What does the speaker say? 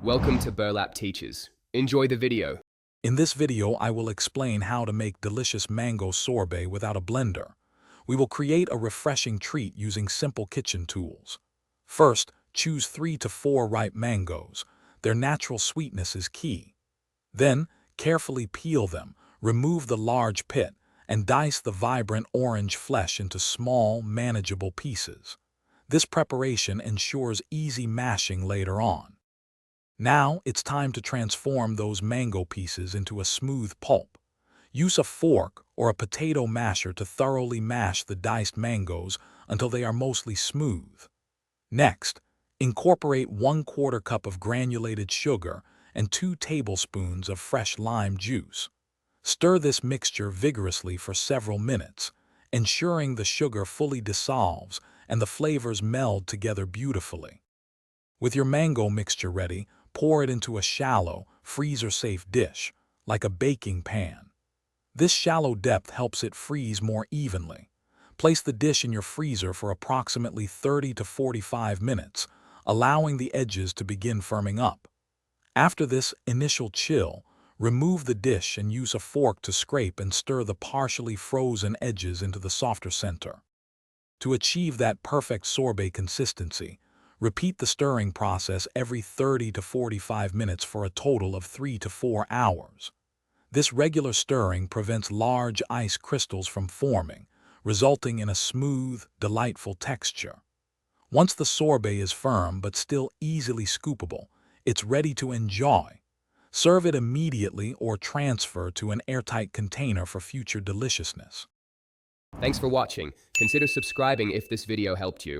Welcome to Burlap Teachers. Enjoy the video. In this video, I will explain how to make delicious mango sorbet without a blender. We will create a refreshing treat using simple kitchen tools. First, choose 3 to 4 ripe mangoes. Their natural sweetness is key. Then, carefully peel them, remove the large pit, and dice the vibrant orange flesh into small, manageable pieces. This preparation ensures easy mashing later on. Now it's time to transform those mango pieces into a smooth pulp. Use a fork or a potato masher to thoroughly mash the diced mangoes until they are mostly smooth. Next, incorporate 1/4 cup of granulated sugar and 2 tablespoons of fresh lime juice. Stir this mixture vigorously for several minutes, ensuring the sugar fully dissolves and the flavors meld together beautifully. With your mango mixture ready, pour it into a shallow, freezer-safe dish, like a baking pan. This shallow depth helps it freeze more evenly. Place the dish in your freezer for approximately 30 to 45 minutes, allowing the edges to begin firming up. After this initial chill, remove the dish and use a fork to scrape and stir the partially frozen edges into the softer center. To achieve that perfect sorbet consistency, repeat the stirring process every 30 to 45 minutes for a total of 3 to 4 hours. This regular stirring prevents large ice crystals from forming, resulting in a smooth, delightful texture. Once the sorbet is firm but still easily scoopable, it's ready to enjoy. Serve it immediately or transfer to an airtight container for future deliciousness. Thanks for watching. Consider subscribing if this video helped you.